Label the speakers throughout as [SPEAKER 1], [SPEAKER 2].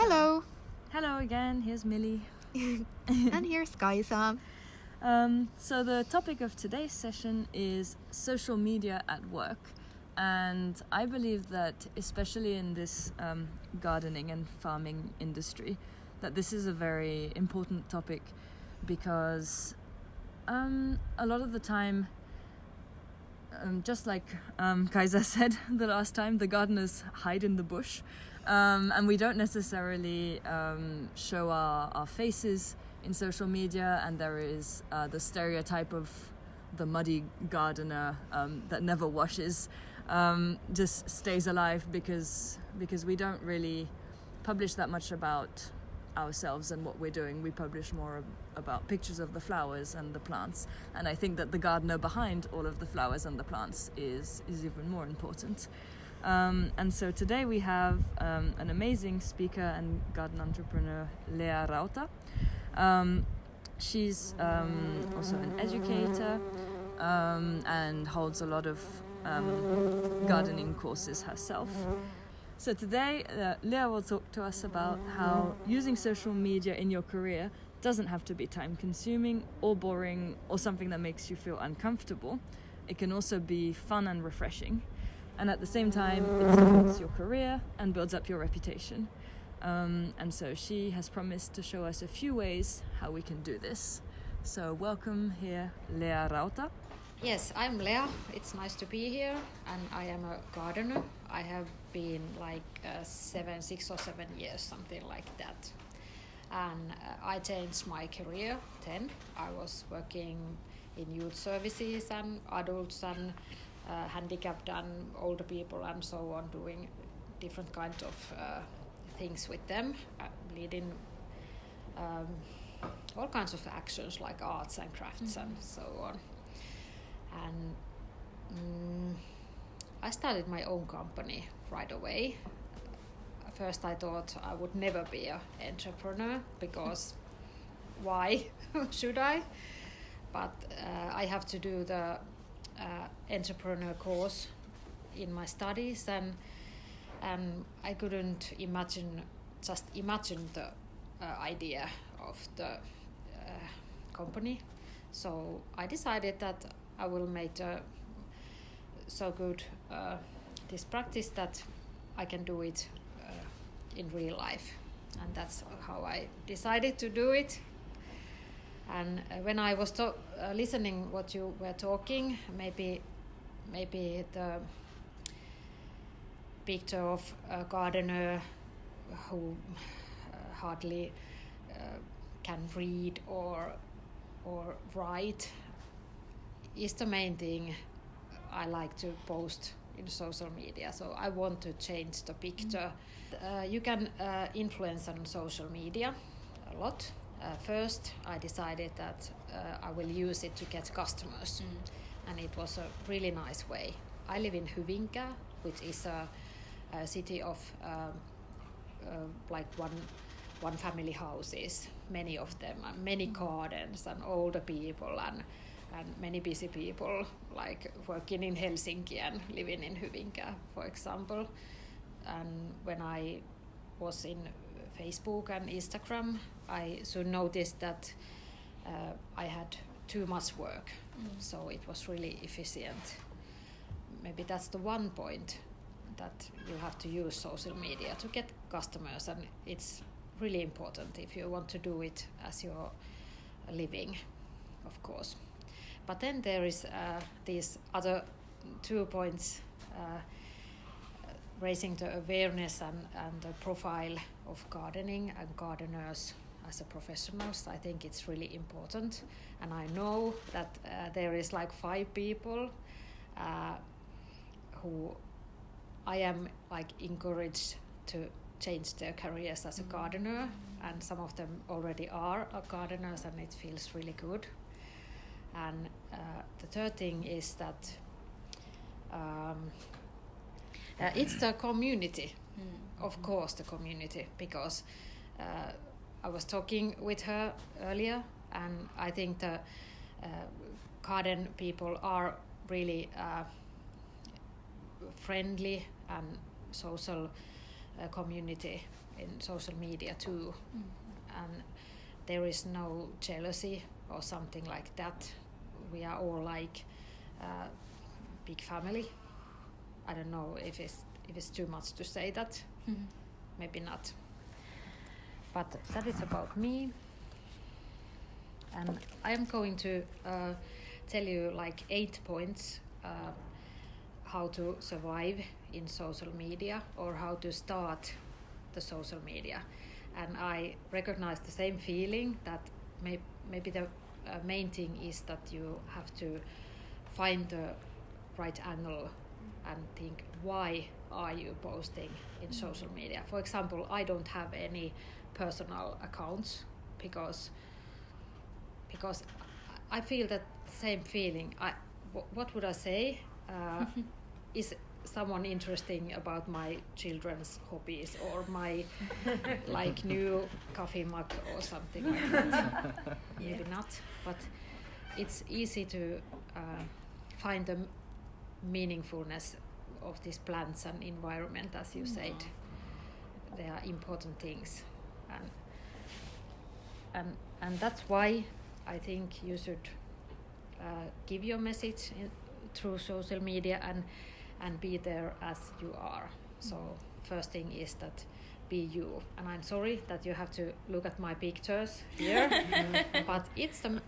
[SPEAKER 1] Hello.
[SPEAKER 2] Hello again, here's Millie.
[SPEAKER 1] And here's Kaisa.
[SPEAKER 2] So the topic of today's session is social media at work. And I believe that especially in this gardening and farming industry, that this is a very important topic because a lot of the time, just like Kaisa said the last time, the gardeners hide in the bush. And we don't necessarily show our faces in social media, and there is the stereotype of the muddy gardener that never washes, just stays alive because we don't really publish that much about ourselves and what we're doing. We publish more about pictures of the flowers and the plants, and I think that the gardener behind all of the flowers and the plants is even more important. And so today we have an amazing speaker and garden entrepreneur, Lea Rauta. She's also an educator and holds a lot of gardening courses herself. So today, Lea will talk to us about how using social media in your career doesn't have to be time-consuming or boring or something that makes you feel uncomfortable. It can also be fun and refreshing. And at the same time, it supports your career and builds up your reputation. And so she has promised to show us a few ways how we can do this. So welcome here, Lea Rauta.
[SPEAKER 3] Yes, I'm Lea. It's nice to be here, and I am a gardener. I have been like 6 or 7 years, something like that. And I changed my career 10. I was working in youth services and adults and handicapped and older people and so on, doing different kinds of things with them, leading all kinds of actions like arts and crafts and so on. And I started my own company right away. First I thought I would never be an entrepreneur because why should I? But I have to do the entrepreneur course in my studies, and I couldn't imagine the idea of the company. So I decided that I will make so good this practice that I can do it in real life, and that's how I decided to do it. And when I was listening what you were talking, maybe the picture of a gardener who hardly can read or write is the main thing I like to post in social media. So I want to change the picture. You can influence on social media a lot. First, I decided that I will use it to get customers, and it was a really nice way. I live in Hyvinkää, which is a city of like one family houses, many of them, and many gardens, and older people, and many busy people, like working in Helsinki and living in Hyvinkää, for example. And when I was in Facebook and Instagram, I soon noticed that I had too much work, so it was really efficient. Maybe that's the one point, that you have to use social media to get customers, and it's really important if you want to do it as your living, of course. But then there is these other 2 points, raising the awareness and the profile of gardening and gardeners as a professionals. I think it's really important, and I know that there is like 5 people who I am like encouraged to change their careers as a gardener, and some of them already are gardeners, and it feels really good. And the third thing is that it's the community, of course, the community, because I was talking with her earlier, and I think the garden people are really friendly and social community in social media too, and there is no jealousy or something like that. We are all like big family. I don't know if it's too much to say that. Maybe not. But that is about me. And I am going to tell you like 8 points how to survive in social media or how to start the social media. And I recognize the same feeling that maybe the main thing is that you have to find the right angle and think, why are you posting in social media? For example, I don't have any personal accounts because I feel that same feeling. What would I say? Is someone interesting about my children's hobbies or my like new coffee mug or something like that? Maybe not, but it's easy to find the meaningfulness of these plants and environment, as you said. They are important things, and that's why I think you should give your message through social media and be there as you are. So first thing is that be you. And I'm sorry that you have to look at my pictures here, but it's the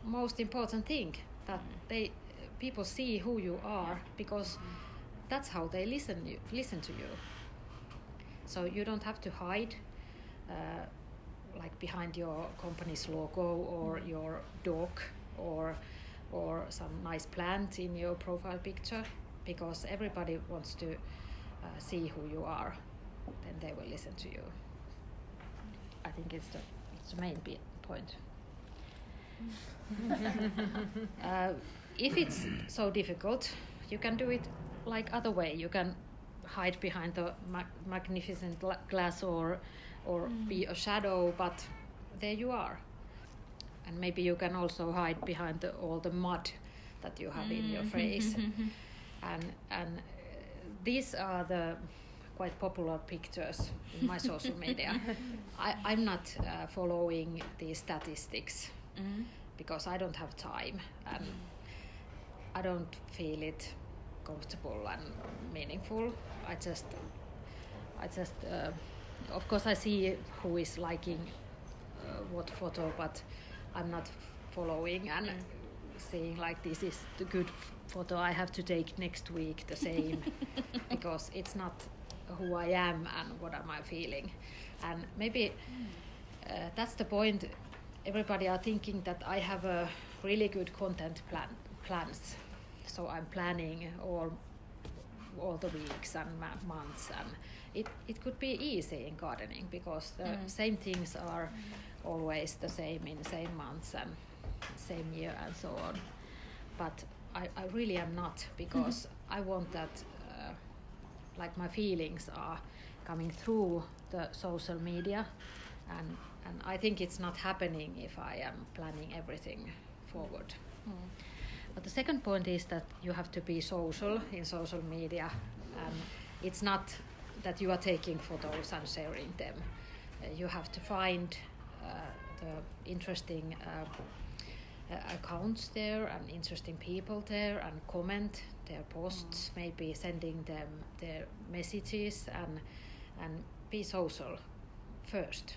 [SPEAKER 3] most important thing that people see who you are, because that's how they listen to you. So you don't have to hide like behind your company's logo or your dog or some nice plant in your profile picture, because everybody wants to see who you are. Then they will listen to you. I think it's the main point. If it's so difficult, you can do it like other way. You can hide behind the magnificent glass or be a shadow, but there you are. And maybe you can also hide behind all the mud that you have in your face. And these are the quite popular pictures in my social media. I'm not following the statistics because I don't have time and I don't feel it comfortable and meaningful. I just of course I see who is liking what photo, but I'm not following and saying like this is the good photo I have to take next week, the same, because it's not who I am and what am I feeling. And maybe that's the point. Everybody are thinking that I have a really good content plans, so I'm planning all the weeks and months, and it could be easy in gardening because the same things are always the same in same months and same year and so on. But I really am not, because I want that like my feelings are coming through the social media, and I think it's not happening if I am planning everything forward. But the second point is that you have to be social in social media, and it's not that you are taking photos and sharing them. You have to find the interesting accounts there and interesting people there and comment their posts, maybe sending them their messages and be social first.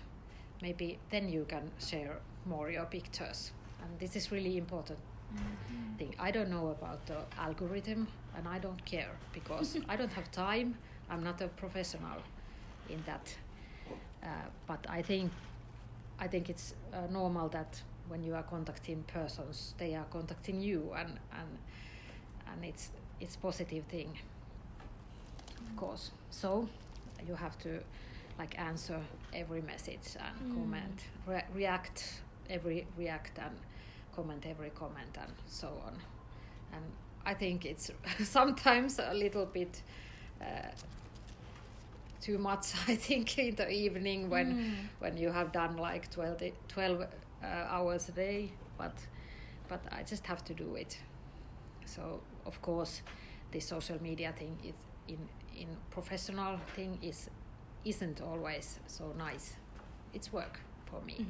[SPEAKER 3] Maybe then you can share more your pictures, and this is really important thing. I don't know about the algorithm and I don't care because I don't have time. I'm not a professional in that, but I think it's normal that when you are contacting persons, they are contacting you, and it's positive thing, of course. So you have to like answer every message and comment, react and comment every comment and so on. And I think it's sometimes a little bit too much, I think, in the evening when you have done like 12 hours a day, but I just have to do it. So of course this social media thing is in professional thing is isn't always so nice. It's work for me.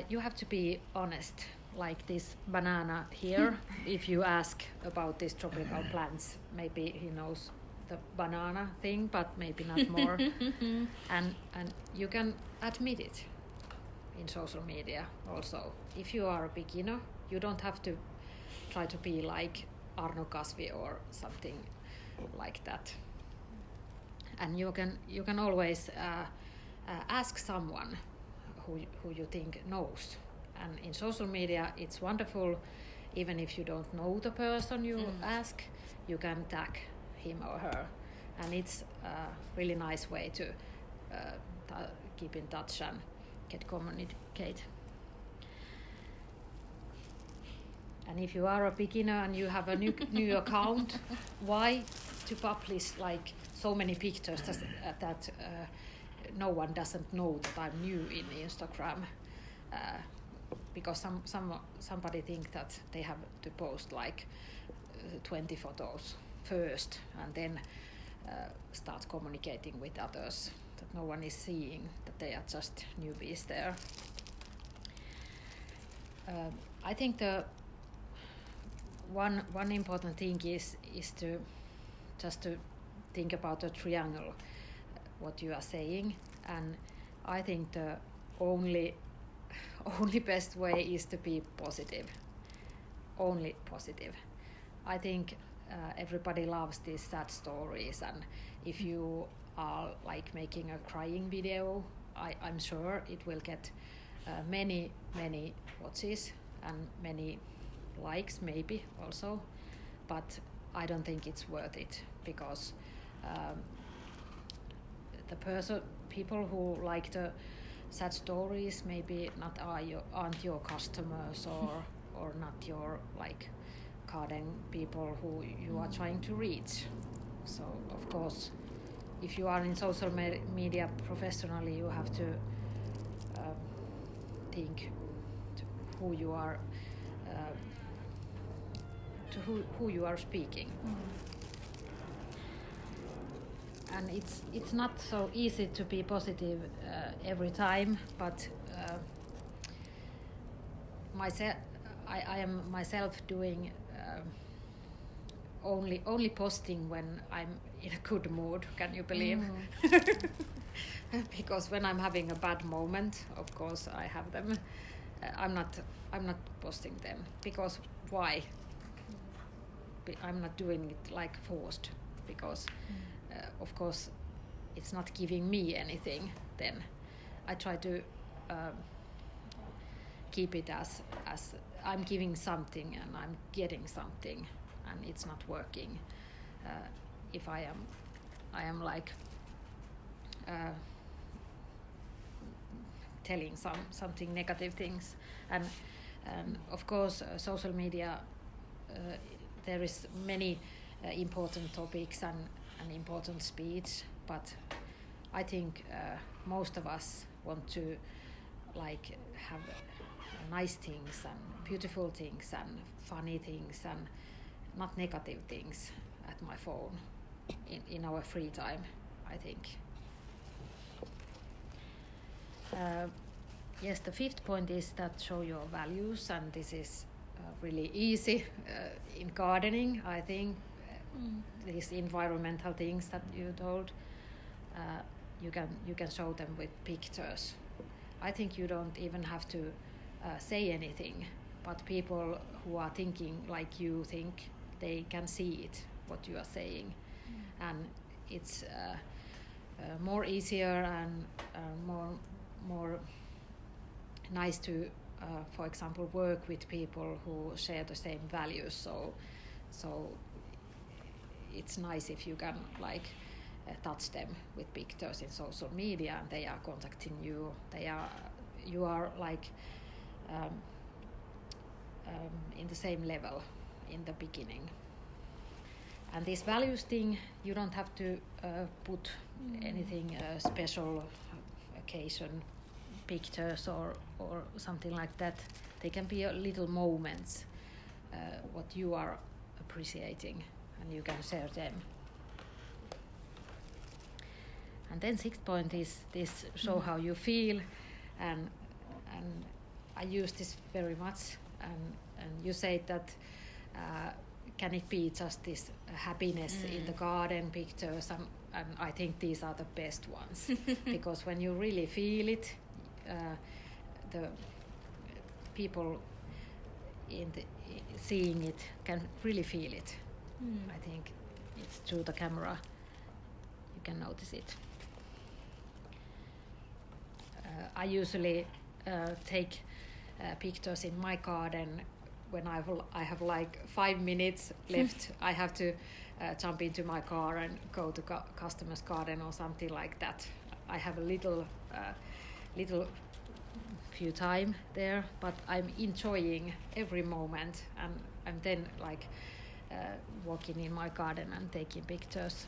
[SPEAKER 3] You have to be honest, like this banana here. If you ask about these tropical plants, maybe he knows the banana thing, but maybe not more. and you can admit it in social media also. If you are a beginner, you don't have to try to be like Arno Kasvi or something like that. And you can always ask someone who you think knows. And in social media, it's wonderful. Even if you don't know the person you ask, you can tag him or her, and it's a really nice way to keep in touch and get communicate. And if you are a beginner and you have a new account, why to publish like so many pictures that no one doesn't know that I'm new in Instagram? Because somebody think that they have to post like 20 photos first and then start communicating with others, that no one is seeing that they are just newbies there. I think the one important thing is to just to think about a triangle, what you are saying, and I think the only best way is to be positive. Only positive. I think everybody loves these sad stories, and if you are like making a crying video, I'm sure it will get many watches and many likes maybe also, but I don't think it's worth it, because people who like the sad stories maybe aren't your customers or not your like garden people who you are trying to reach. So of course, if you are in social media professionally, you have to think to who you are who you are speaking. And it's not so easy to be positive every time, but I am myself doing only posting when I'm in a good mood. Can you believe? Because when I'm having a bad moment, of course I have them. I'm not posting them, because why? I'm not doing it like forced, because of course it's not giving me anything. Then I try to keep it as I'm giving something and I'm getting something, and it's not working if I am like telling something negative things. And of course social media, there is many important topics and important speech, but I think most of us want to like have nice things and beautiful things and funny things and not negative things at my phone in our free time, I think. Yes, the fifth point is that show your values, and this is really easy in gardening, I think. These environmental things that you told, you can show them with pictures. I think you don't even have to say anything, but people who are thinking like you think, they can see it, what you are saying. And it's more easier and more nice to for example work with people who share the same values, so it's nice if you can like touch them with pictures in social media and they are contacting you. You are like in the same level in the beginning. And this values thing, you don't have to put anything special occasion pictures or something like that. They can be little moments what you are appreciating, and you can share them And then sixth point is this show how you feel, and I use this very much. And you say that can it be just this happiness in the garden pictures, and I think these are the best ones because when you really feel it, the people seeing it can really feel it. I think it's through the camera you can notice it. I usually take pictures in my garden when I have like 5 minutes left. I have to jump into my car and go to customer's garden or something like that. I have a little few time there, but I'm enjoying every moment, and I'm then like walking in my garden and taking pictures.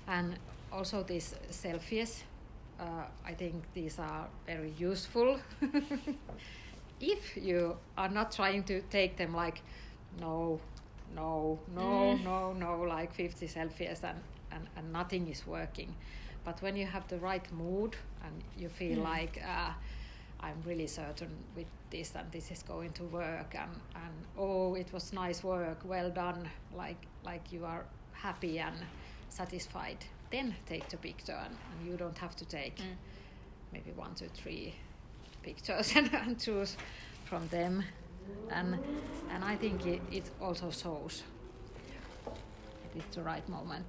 [SPEAKER 3] And also these selfies, I think these are very useful. If you are not trying to take them like no, like 50 selfies and nothing is working. But when you have the right mood and you feel like I'm really certain with this and this is going to work, and oh, it was nice work, well done, like you are happy and satisfied, then take the picture, and you don't have to take maybe 1, 2, 3 pictures and choose from them. And I think it also shows it is the right moment.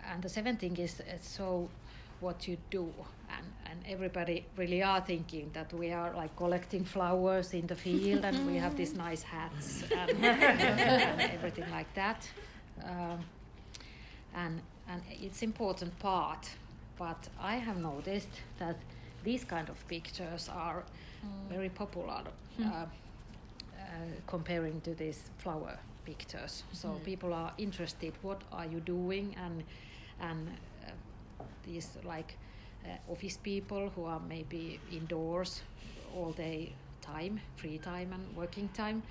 [SPEAKER 3] And the seventh thing is so what you do, and everybody really are thinking that we are like collecting flowers in the field and we have these nice hats and everything like that, and it's important part, but I have noticed that these kind of pictures are very popular comparing to these flower pictures. So people are interested, what are you doing, and these like office people who are maybe indoors all day time, free time and working time,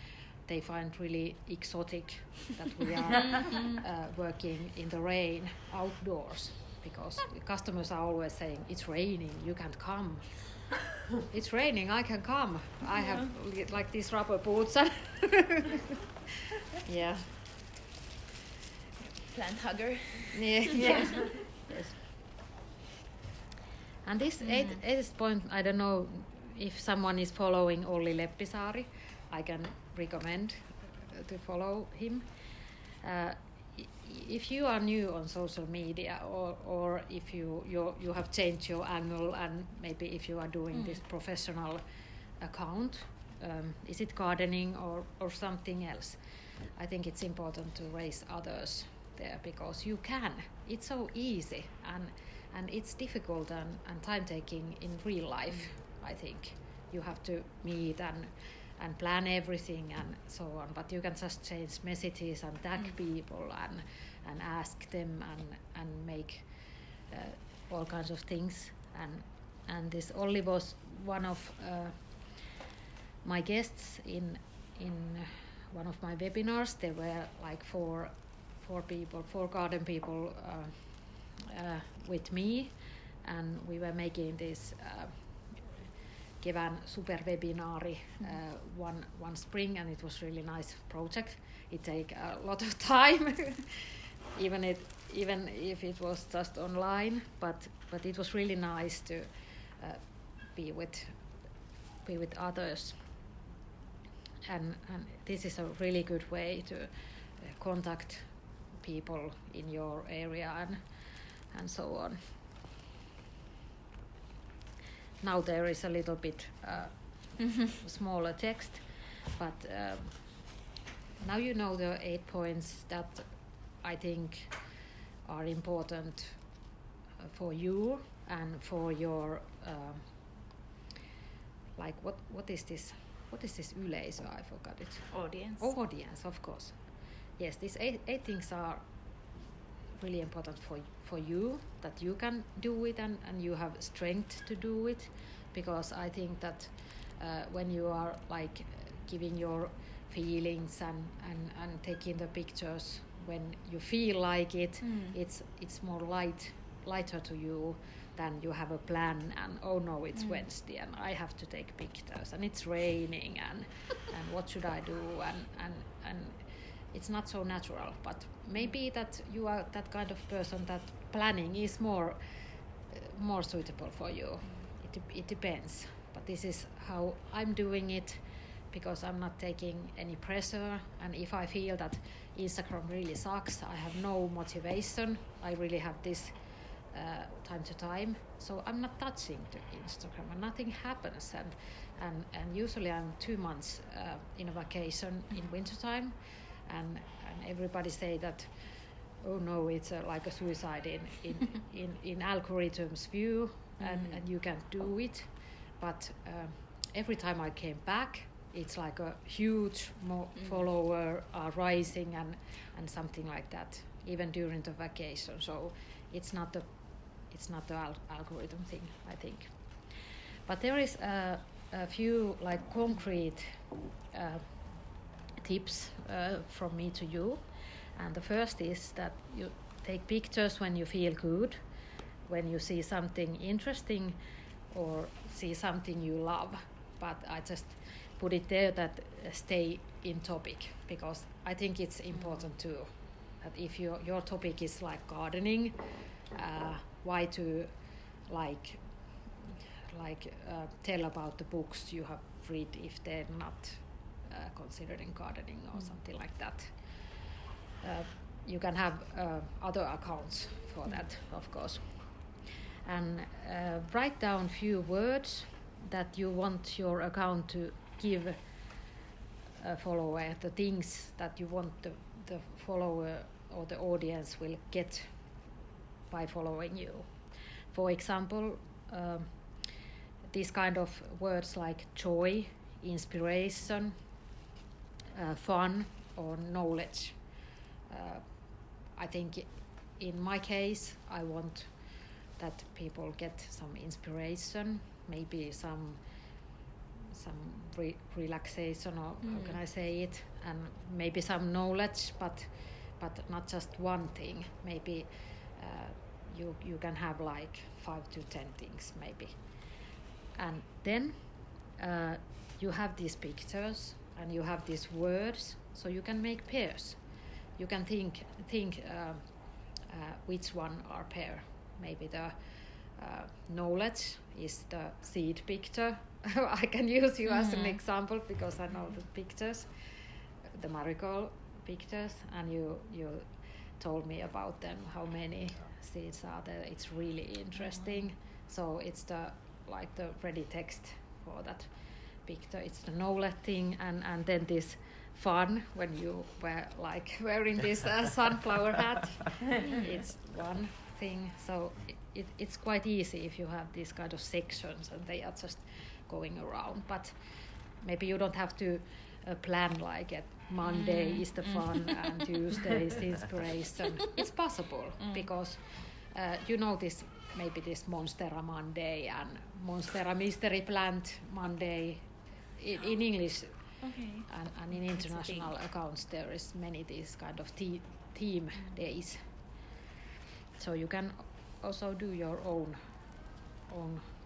[SPEAKER 3] they find really exotic that we are working in the rain outdoors, because customers are always saying it's raining, you can't come. It's raining, I can come. I have like these rubber boots and yeah.
[SPEAKER 4] Plant hugger.
[SPEAKER 3] Yeah. Yes. And this eighth point, I don't know if someone is following Olli Leppisaari. I can recommend to follow him. If you are new on social media, or if you have changed your angle, and maybe if you are doing this professional account, is it gardening or something else? I think it's important to raise others there, because you can. It's so easy, and it's difficult and time-taking in real life. I think you have to meet and plan everything and so on, but you can just change messages and tag people and ask them and make all kinds of things. And this Olli was one of my guests in one of my webinars. There were like four garden people with me, and we were making this kevään superwebinaari one spring, and it was really nice project. It take a lot of time, even if it was just online, but it was really nice to be with others, and this is a really good way to contact people in your area and so on. Now there is a little bit smaller text, but now you know the 8 points that I think are important for you and for your like what is this yleisö? I forgot it. Audience, of course. Yes, these eight things are really important for you, that you can do it and you have strength to do it, because I think that when you are like giving your feelings and taking the pictures when you feel like it. It's more lighter to you than you have a plan and oh no, it's Wednesday and I have to take pictures and it's raining and what should I do and it's not so natural. But maybe that you are that kind of person that planning is more suitable for you. It depends. But this is how I'm doing it, because I'm not taking any pressure, and if I feel that Instagram really sucks, I have no motivation, I really have this time to time, so I'm not touching the Instagram and nothing happens, and usually I'm 2 months in a vacation in wintertime, and everybody say that oh no, it's like a suicide in algorithms view, and you can't do it, but every time I came back it's like a huge follower are rising and something like that, even during the vacation. So it's not the algorithm thing, I think. But there is a few like concrete tips from me to you. And the first is that you take pictures when you feel good, when you see something interesting or see something you love. But I just put it there that stay in topic, because I think it's important too that if your topic is like gardening, why to like tell about the books you have read if they're not considering gardening or something like that. You can have other accounts for that, of course, and write down few words that you want your account to give a follower, the things that you want the follower or the audience will get by following you. For example, these kind of words like joy, inspiration, fun, or knowledge. I think in my case I want that people get some inspiration, maybe some relaxation, or how can I say it, and maybe some knowledge, but not just one thing. Maybe you can have like 5 to 10 things maybe. And then you have these pictures and you have these words, so you can make pairs. You can think which one are pair. Maybe the knowledge is the seed picture. I can use you as an example because I know the pictures, the marigold pictures, and you told me about them, how many seeds are there. It's really interesting. So it's the ready text for that picture. It's the knowledge thing, and then this fun when you were like wearing this sunflower hat. It's one thing. So it's quite easy if you have these kind of sections and they are just going around. But maybe you don't have to plan like at Monday is the fun and Tuesday is the inspiration. It's possible because this, maybe this Monstera Monday and Monstera Mystery Plant Monday in English.
[SPEAKER 2] Okay.
[SPEAKER 3] And in international accounts there is many these kind of theme days. So you can also do your own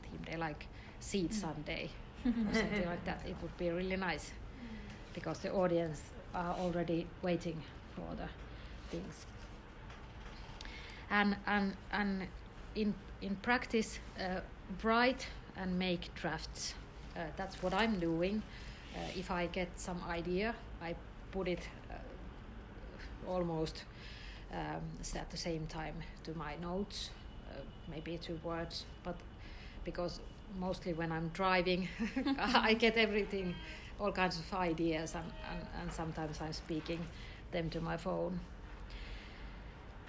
[SPEAKER 3] theme day, like Seed Sunday or something like that. It would be really nice because the audience are already waiting for the things. And in practice, write and make drafts. That's what I'm doing. If I get some idea, I put it almost at the same time to my notes, maybe 2 words, but because mostly when I'm driving I get everything, all kinds of ideas, and sometimes I'm speaking them to my phone.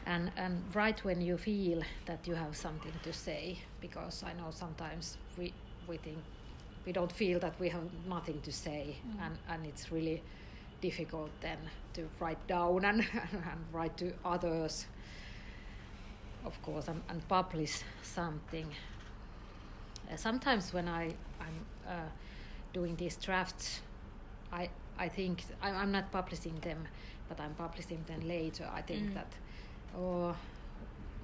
[SPEAKER 3] And write when you feel that you have something to say, because I know sometimes we think we don't feel that we have nothing to say, and it's really difficult then to write down and write to others, of course, and publish something. Sometimes when I'm doing these drafts, I think I'm not publishing them, but I'm publishing them later. I think that,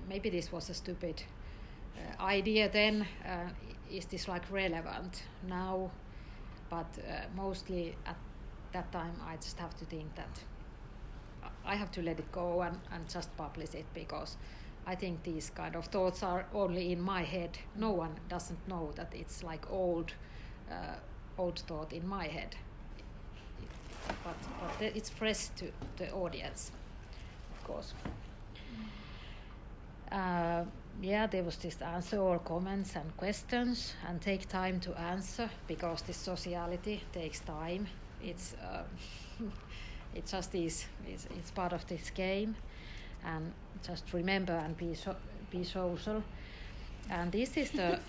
[SPEAKER 3] maybe this was a stupid idea then. Is this like relevant now? But mostly at that time I just have to think that I have to let it go and just publish it, because I think these kind of thoughts are only in my head. No one doesn't know that it's like old thought in my head. But it's fresh to the audience, of course. There was this answer all comments and questions, and take time to answer, because this sociality takes time. It's it just is. It's part of this game, and just remember and be social. And this is the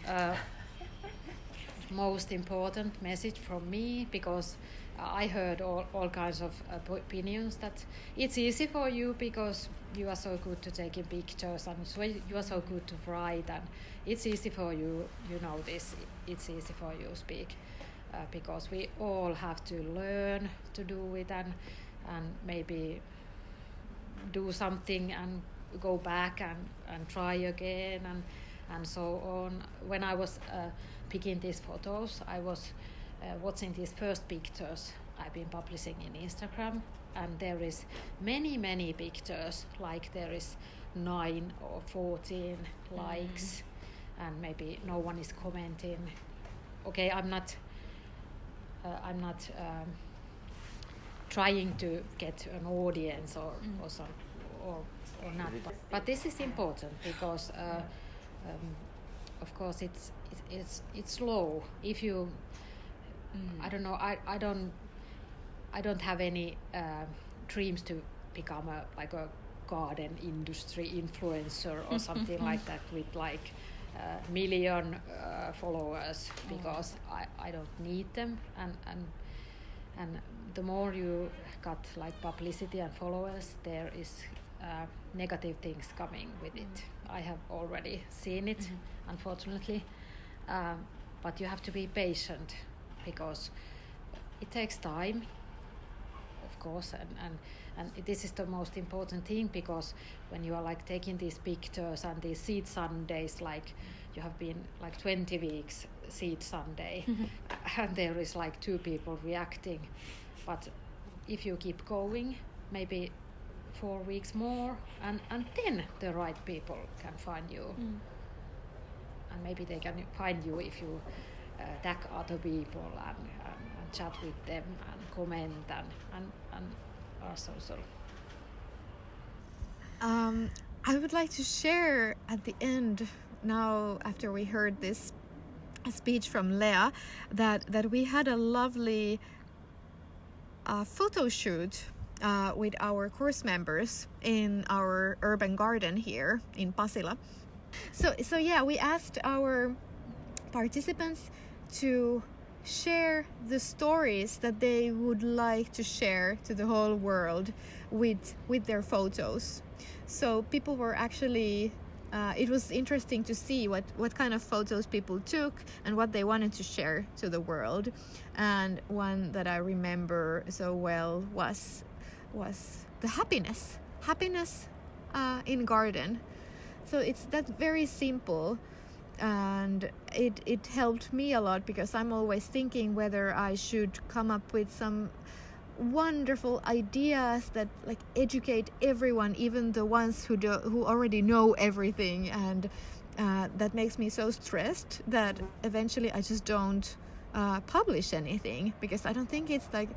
[SPEAKER 3] most important message from me, because I heard all kinds of opinions that it's easy for you because you are so good to taking pictures, and so you are so good to write, and it's easy for you, you know this, it's easy for you to speak, because we all have to learn to do it, and maybe do something and go back and try again, and so on. When I was picking these photos, I was watching these first pictures I've been publishing in Instagram, and there is many pictures, like there is 9 or 14 likes, and maybe no one is commenting. Okay, I'm not trying to get an audience or not, but this is important, because of course it's slow. If you I don't know, I don't have any dreams to become a garden industry influencer or something like that with like million followers, because I don't need them, and the more you got like publicity and followers, there is negative things coming with it. I have already seen it, unfortunately, but you have to be patient, because it takes time, of course, and this is the most important thing, because when you are like taking these pictures and these seed Sundays, like you have been like 20 weeks seed Sunday, and there is like 2 people reacting, but if you keep going, maybe 4 weeks more, and then the right people can find you, and maybe they can find you if you tag other people and chat with them and comment and are social.
[SPEAKER 1] I would like to share at the end, now after we heard this speech from Lea, that we had a lovely photo shoot with our course members in our urban garden here in Pasila. So yeah, we asked our participants to share the stories that they would like to share to the whole world with their photos. So people were actually it was interesting to see what kind of photos people took and what they wanted to share to the world. And one that I remember so well was the happiness in garden. So it's that very simple, and it helped me a lot, because I'm always thinking whether I should come up with some wonderful ideas that like educate everyone, even the ones who already know everything, and that makes me so stressed that eventually I just don't publish anything, because I don't think it's like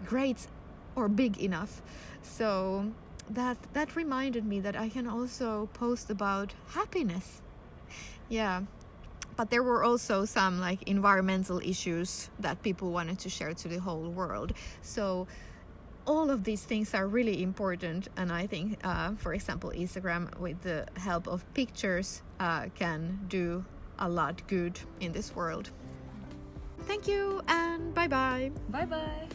[SPEAKER 1] great or big enough. So that reminded me that I can also post about happiness. Yeah, but there were also some like environmental issues that people wanted to share to the whole world. So all of these things are really important, and I think for example Instagram, with the help of pictures, can do a lot good in this world. Thank you, and bye bye.
[SPEAKER 2] Bye bye.